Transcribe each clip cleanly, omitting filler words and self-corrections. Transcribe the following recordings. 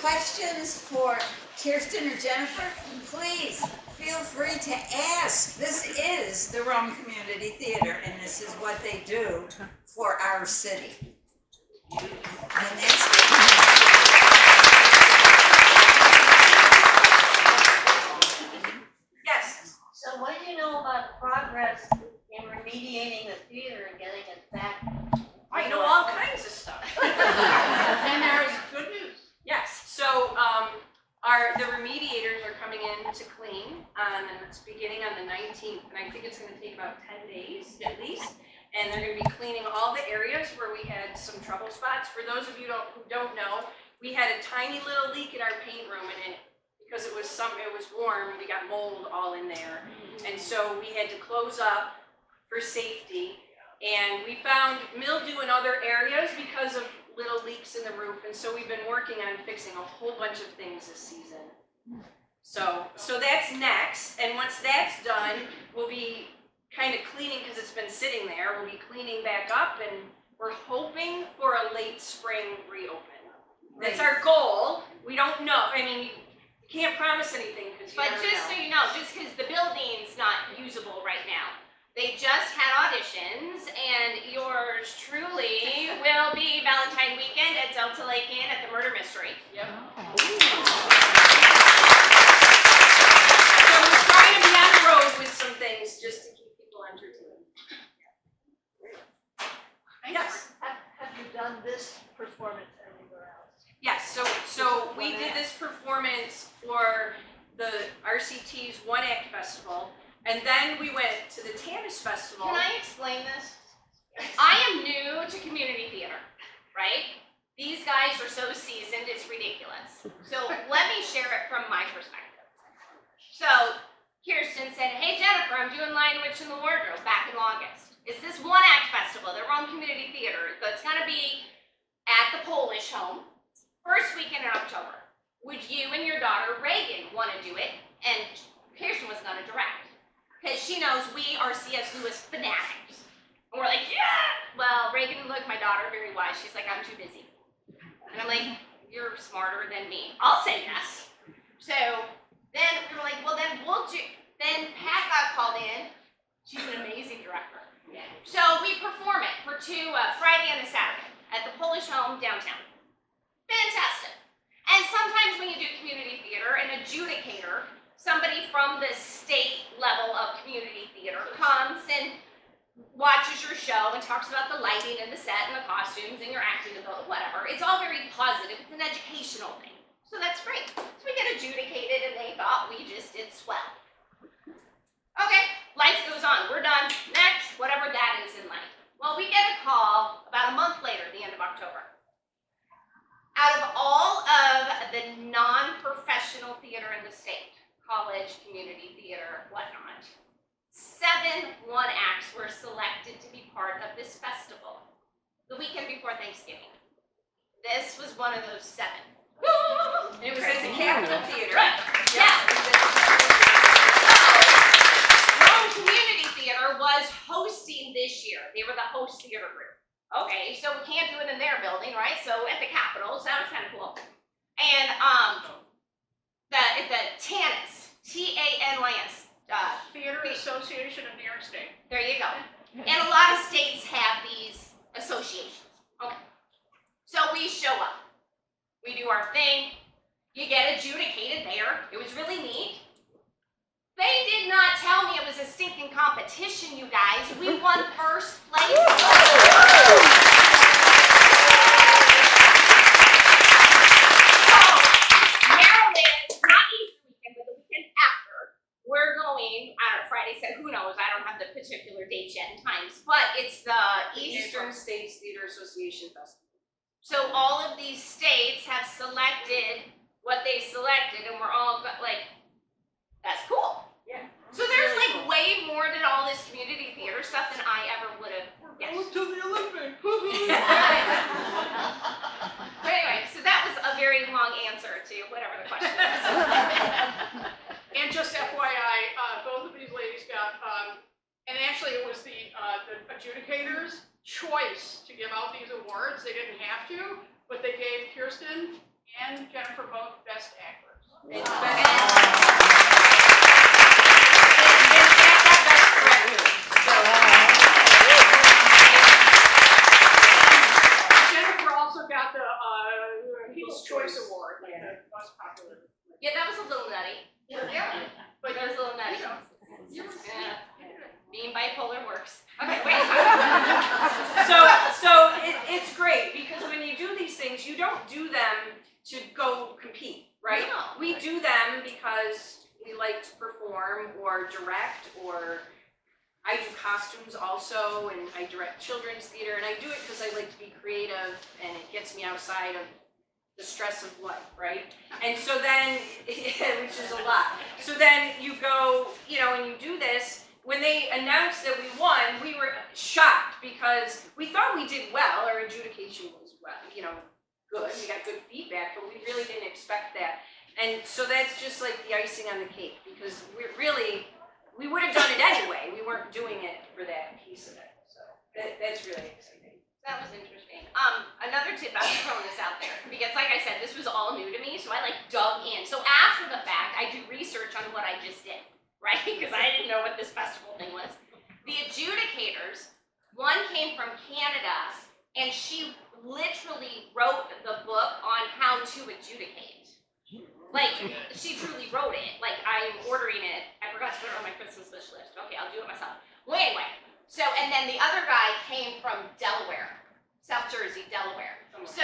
questions for Kirsten or Jennifer, please feel free to ask. This is the Rome Community Theater, and this is what they do for our city. The next Yes. So what do you know about progress in remediating the theater and getting it back? I know all kinds of stuff. And there's good news. Yes, so the remediators are coming in to clean, and it's beginning on the 19th, and I think it's gonna take about 10 days at least. And they're gonna be cleaning all the areas where we had some trouble spots. For those of you who don't know, we had a tiny little leak in our paint room, and because it was warm, we got mold all in there. And so we had to close up for safety. And we found mildew in other areas because of little leaks in the roof, and so we've been working on fixing a whole bunch of things this season. So that's next, and once that's done, we'll be kind of cleaning because it's been sitting there. We'll be cleaning back up, and we're hoping for a late spring reopen. That's our goal. We don't know. I mean, you can't promise anything because you never know. But just so you know, just because the building's not usable right now, they just had auditions, and yours truly will be Valentine weekend at Delta Lake Inn at the Murder Mystery. Yep. So we're trying to be on the road with some things just to keep people entertained. Yes. Have you done this performance anywhere else? Yes. So we did this performance for the RCT's One Act Festival. And then we went to the Tanis Festival. Can I explain this? I am new to community theater, right? These guys are so seasoned, it's ridiculous. So let me share it from my perspective. So Kirsten said, hey Jennifer, I'm doing Lion, Witch, and the Wardrobe back in August. It's this One Act Festival, the Rome Community Theater, that's gonna be at the Polish Home, first weekend in October. Would you and your daughter Reagan wanna do it? And Kirsten was gonna direct. Because she knows we are C.S. Lewis fanatics. And we're like, yeah! Well, Reagan looked my daughter very wise. She's like, I'm too busy. And I'm like, you're smarter than me. I'll say yes. So then we were like, well, then we'll do. Then Pat got called in. She's an amazing director. So we perform it for Friday and a Saturday at the Polish Home downtown. Fantastic. And sometimes when you do community theater, an adjudicator, somebody from the state level of community theater comes and watches your show and talks about the lighting and the set and the costumes and your acting ability, whatever. It's all very positive. It's an educational thing. So that's great. So we get adjudicated and they thought we just did swell. Okay, life goes on. We're done. Next, whatever that is in life. Well, we get a call about a month later, the end of October. Out of all of the non-professional theater in the state, college, community theater, whatnot, 7 one-acts were selected to be part of this festival the weekend before Thanksgiving. This was one of those 7. It was at the Capitol Theater. Right. Yeah. Rome Community Theater was hosting this year. They were the host theater group. Okay, so we can't do it in their building, right? So at the Capitol, sounds kind of cool. And the Tanis, T-A-N-Y-S, Theater Association of New York State. there you go. And a lot of states have these associations. Okay. So we show up. We do our thing. You get adjudicated there. It was really neat. They did not tell me it was a stinking competition, you guys. We won first place. We're going, Friday said, who knows, I don't have the particular dates yet and times, but it's the Eastern States Theater Association Festival. So all of these states have selected what they selected, and we're all like, that's cool. Yeah. So there's like way more to all this community theater stuff than I ever would have guessed. To the Olympics. So anyway, so that was a very long answer to whatever the question was. And just FYI, both of these ladies got, and actually it was the adjudicators' choice to give out these awards. They didn't have to, but they gave Kirsten and Jennifer both Best Actors. And Jack got Best Director. Jennifer also got the People's Choice Award, like the most popular. Yeah, that was a little nutty. But That was a little nutty. you were Yeah. Being bipolar works. Okay, wait. So it's great because when you do these things, you don't do them to go compete, right? No. We do them because we like to perform or direct, or I do costumes also, and I direct children's theater, and I do it because I like to be creative and it gets me outside of the stress of life, right? And so then, which is a lot. So then you go, and you do this. When they announced that we won, we were shocked because we thought we did well. Our adjudication was good. We got good feedback, but we really didn't expect that. And so that's just like the icing on the cake because we would have done it anyway. We weren't doing it for that piece of it. So that's really exciting. That was interesting. Another tip, I'm throwing this out there, because like I said, this was all new to me, so I dug in. So after the fact, I do research on what I just did, right? Because I didn't know what this festival thing was. The adjudicators, one came from Canada, and she literally wrote the book on how to adjudicate. She truly wrote it. I'm ordering it. I forgot to put it on my Christmas wish list. Okay, I'll do it myself. Well, anyway. So, and then the other guy came from Delaware, South Jersey, Delaware. So,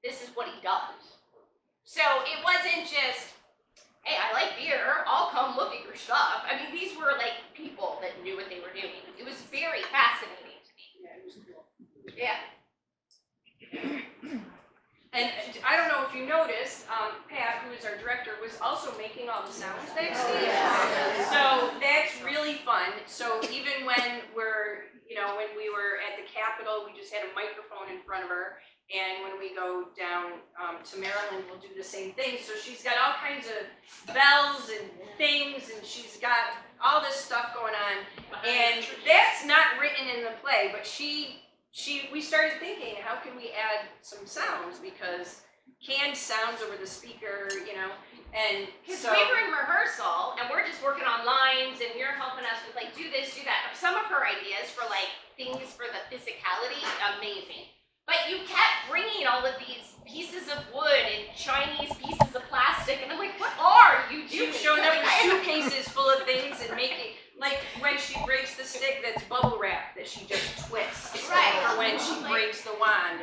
this is what he does. So, it wasn't just, hey, I like beer, I'll come look at your stuff. I mean, these were people that knew what they were doing. It was very fascinating to me. Yeah, it was cool. Yeah. And I don't know if you noticed, Pat, who is our director, was also making all the sounds backstage. So that's really fun. So even when when we were at the Capitol, we just had a microphone in front of her. And when we go down to Maryland, we'll do the same thing. So she's got all kinds of bells and things, and she's got all this stuff going on. And that's not written in the play, but we started thinking, how can we add some sounds, because canned sounds over the speaker, and Because so we were in rehearsal and we're just working on lines and you're helping us with do this, do that. Some of her ideas for things for the physicality, amazing. But you kept bringing all of these pieces of wood and Chinese pieces of plastic, and I'm like, what are you doing? she's showing up with suitcases full of things and making, when she breaks the stick, that's bubble wrap that she just twists. Right. Or when she breaks the wand.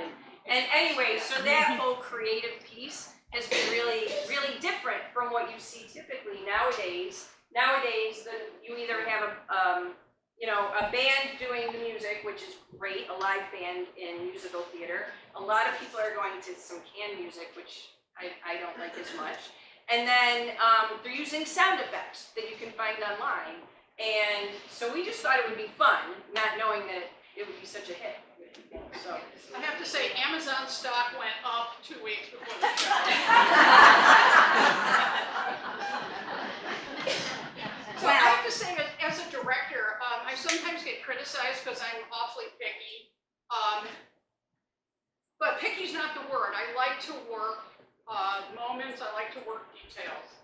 And anyway, so that whole creative piece has been really, really different from what you see typically nowadays. Nowadays, you either have a band doing the music, which is great, a live band in musical theater. A lot of people are going to some canned music, which I don't like as much. And then they're using sound effects that you can find online. And so we just thought it would be fun, not knowing that it would be such a hit. So I have to say, Amazon stock went up 2 weeks before the show. So I have to say, as a director, I sometimes get criticized because I'm awfully picky. But picky's not the word. I like to work moments. I like to work details.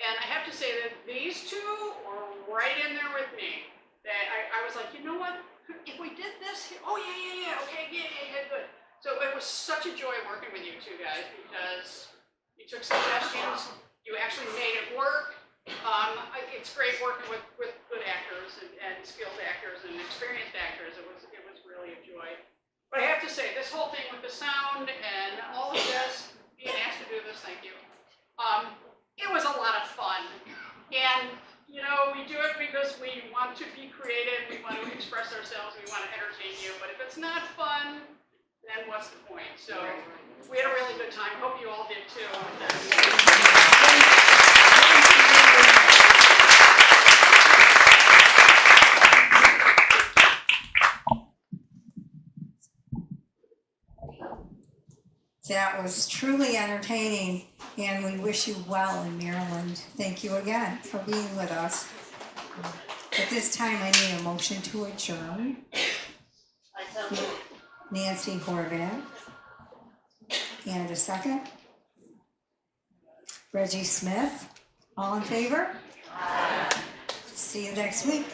And I have to say that these two were right in there with me. That I was like, you know what? If we did this, okay, yeah, good. So it was such a joy working with you two guys because you took suggestions, you actually made it work. It's great working with good actors and skilled actors and experienced actors. It was really a joy. But I have to say, this whole thing with the sound and all of this, being asked to do this, thank you. It was a lot of fun. And we do it because we want to be creative, we want to express ourselves, we want to entertain you. But if it's not fun, then what's the point? So we had a really good time. Hope you all did too. That was truly entertaining, and we wish you well in Maryland. Thank you again for being with us. At this time, I need a motion to adjourn. Nancy Horvath And a second? Reggie Smith, all in favor? See you next week.